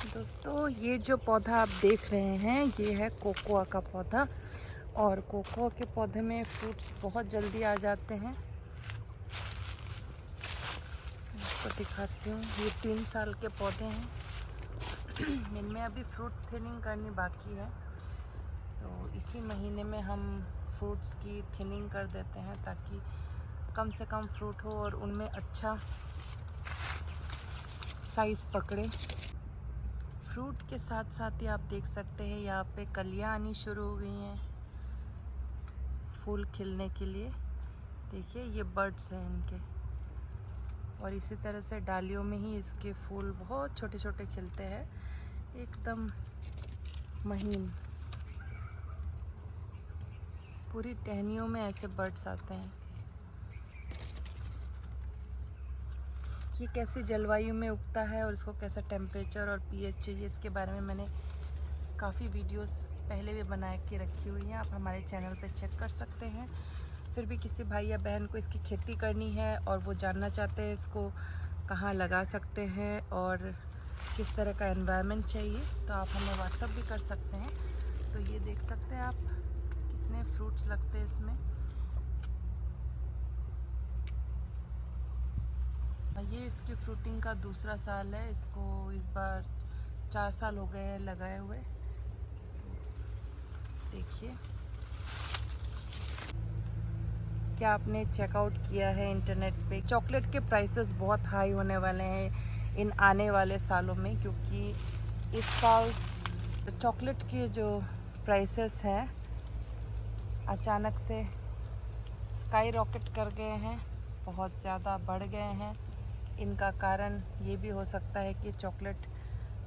दोस्तों, ये जो पौधा आप देख रहे हैं ये है कोकोआ का पौधा। और कोकोआ के पौधे में फ्रूट्स बहुत जल्दी आ जाते हैं। आपको दिखाती हूँ, ये 3 साल के पौधे हैं। इनमें अभी फ्रूट थिनिंग करनी बाकी है, तो इसी महीने में हम फ्रूट्स की थिनिंग कर देते हैं ताकि कम से कम फ्रूट हो और उनमें अच्छा साइज़ पकड़े। फ्रूट के साथ साथ ही आप देख सकते हैं यहाँ पे कलियाँ आनी शुरू हो गई हैं फूल खिलने के लिए। देखिए, ये बर्ड्स हैं इनके, और इसी तरह से डालियों में ही इसके फूल बहुत छोटे छोटे खिलते हैं, एकदम महीन। पूरी टहनियों में ऐसे बर्ड्स आते हैं। ये कैसी जलवायु में उगता है और इसको कैसा टेम्परेचर और पीएच चाहिए, इसके बारे में मैंने काफ़ी वीडियोस पहले भी बना के रखी हुई हैं, आप हमारे चैनल पे चेक कर सकते हैं। फिर भी किसी भाई या बहन को इसकी खेती करनी है और वो जानना चाहते हैं इसको कहाँ लगा सकते हैं और किस तरह का एनवायरनमेंट चाहिए, तो आप हमें व्हाट्सअप भी कर सकते हैं। तो ये देख सकते हैं आप कितने फ्रूट्स लगते हैं इसमें। ये इसकी फ्रूटिंग का दूसरा साल है, इसको इस बार 4 साल हो गए हैं लगाए हुए। देखिए, क्या आपने चेकआउट किया है इंटरनेट पे? चॉकलेट के प्राइसेस बहुत हाई होने वाले हैं इन आने वाले सालों में, क्योंकि इस साल चॉकलेट के जो प्राइसेस हैं अचानक से स्काई रॉकेट कर गए हैं, बहुत ज़्यादा बढ़ गए हैं। इनका कारण ये भी हो सकता है कि चॉकलेट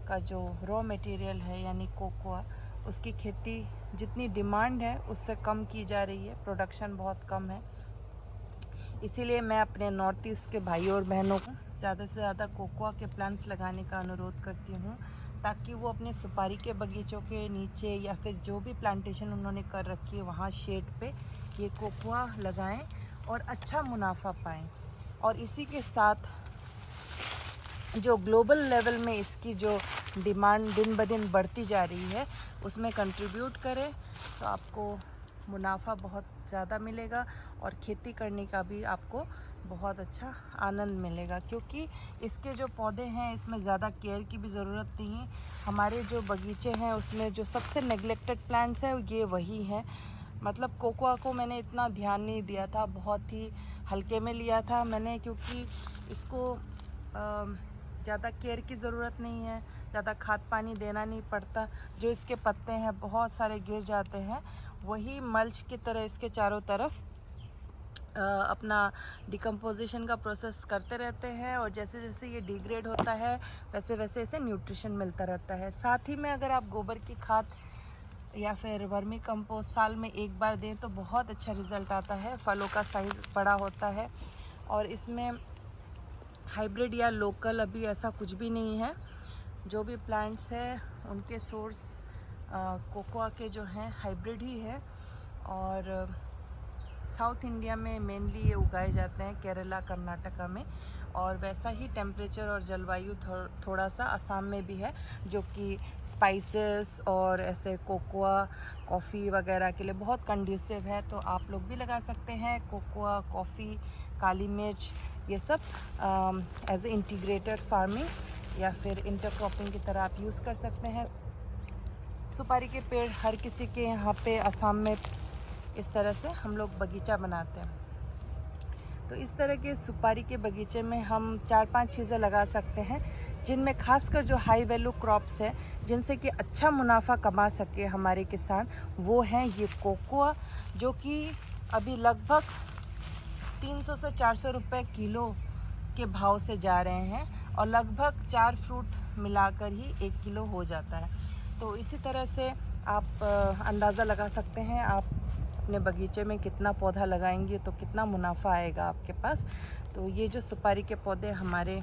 का जो रॉ मटेरियल है यानी कोकोआ, उसकी खेती जितनी डिमांड है उससे कम की जा रही है, प्रोडक्शन बहुत कम है। इसीलिए मैं अपने नॉर्थ ईस्ट के भाइयों और बहनों को ज़्यादा से ज़्यादा कोकोआ के प्लांट्स लगाने का अनुरोध करती हूँ, ताकि वो अपने सुपारी के बगीचों के नीचे या फिर जो भी प्लांटेशन उन्होंने कर रखी है वहाँ शेड पे ये कोकोआ लगाएं और अच्छा मुनाफा पाएँ। और इसी के साथ जो ग्लोबल लेवल में इसकी जो डिमांड दिन ब दिन बढ़ती जा रही है उसमें कंट्रीब्यूट करें, तो आपको मुनाफा बहुत ज़्यादा मिलेगा और खेती करने का भी आपको बहुत अच्छा आनंद मिलेगा। क्योंकि इसके जो पौधे हैं इसमें ज़्यादा केयर की भी ज़रूरत नहीं है। हमारे जो बगीचे हैं उसमें जो सबसे नेग्लेक्टेड प्लांट्स हैं ये वही हैं। मतलब कोकोआ को मैंने इतना ध्यान नहीं दिया था, बहुत ही हल्के में लिया था मैंने, क्योंकि इसको ज़्यादा केयर की ज़रूरत नहीं है, ज़्यादा खाद पानी देना नहीं पड़ता। जो इसके पत्ते हैं बहुत सारे गिर जाते हैं, वही मल्च की तरह इसके चारों तरफ अपना डिकम्पोजिशन का प्रोसेस करते रहते हैं, और जैसे जैसे ये डिग्रेड होता है वैसे वैसे इसे न्यूट्रिशन मिलता रहता है। साथ ही में अगर आप गोबर की खाद या फिर वर्मी कंपोस्ट साल में एक बार दें तो बहुत अच्छा रिज़ल्ट आता है, फलों का साइज़ बड़ा होता है। और इसमें हाइब्रिड या लोकल अभी ऐसा कुछ भी नहीं है। जो भी प्लांट्स हैं उनके सोर्स कोकोआ के जो हैं हाइब्रिड ही है, और साउथ इंडिया में मेनली ये उगाए जाते हैं, केरला कर्नाटका में। और वैसा ही टेम्परेचर और जलवायु थोड़ा सा असम में भी है, जो कि स्पाइसेस और ऐसे कोकोआ कॉफ़ी वगैरह के लिए बहुत कंड्यूसिव है। तो आप लोग भी लगा सकते हैं कोकोआ, कॉफ़ी, काली मिर्च, ये सब एज ए इंटीग्रेटेड फार्मिंग या फिर इंटरक्रॉपिंग की तरह आप यूज़ कर सकते हैं। सुपारी के पेड़ हर किसी के यहाँ पे असम में इस तरह से हम लोग बगीचा बनाते हैं। तो इस तरह के सुपारी के बगीचे में हम 4-5 चीज़ें लगा सकते हैं, जिनमें खासकर जो हाई वैल्यू क्रॉप्स हैं जिनसे कि अच्छा मुनाफा कमा सके हमारे किसान, वो हैं ये कोकोआ, जो कि अभी लगभग 300 से 400 रुपये किलो के भाव से जा रहे हैं, और लगभग 4 फ्रूट मिलाकर ही 1 किलो हो जाता है। तो इसी तरह से आप अंदाज़ा लगा सकते हैं, आप अपने बगीचे में कितना पौधा लगाएंगे तो कितना मुनाफा आएगा आपके पास। तो ये जो सुपारी के पौधे हमारे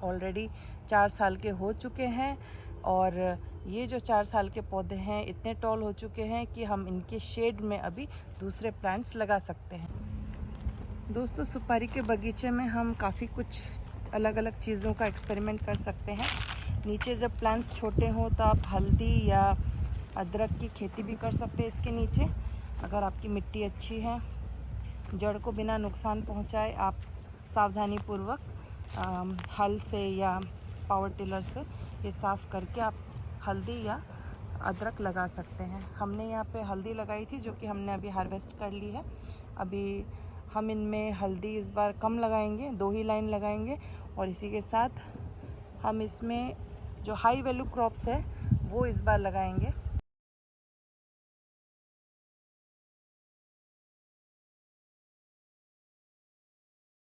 ऑलरेडी 4 साल के हो चुके हैं, और ये जो 4 साल के पौधे हैं इतने टॉल हो चुके हैं कि हम इनके शेड में अभी दूसरे प्लांट्स लगा सकते हैं। दोस्तों, सुपारी के बगीचे में हम काफ़ी कुछ अलग अलग चीज़ों का एक्सपेरिमेंट कर सकते हैं। नीचे जब प्लांट्स छोटे हों तो आप हल्दी या अदरक की खेती भी कर सकते हैं इसके नीचे, अगर आपकी मिट्टी अच्छी है। जड़ को बिना नुकसान पहुंचाए आप सावधानीपूर्वक हल से या पावर टिलर से ये साफ़ करके आप हल्दी या अदरक लगा सकते हैं। हमने यहाँ पे हल्दी लगाई थी जो कि हमने अभी हार्वेस्ट कर ली है। अभी हम इनमें हल्दी इस बार कम लगाएंगे, 2 ही लाइन लगाएंगे, और इसी के साथ हम इसमें जो हाई वैल्यू क्रॉप्स है वो इस बार लगाएंगे।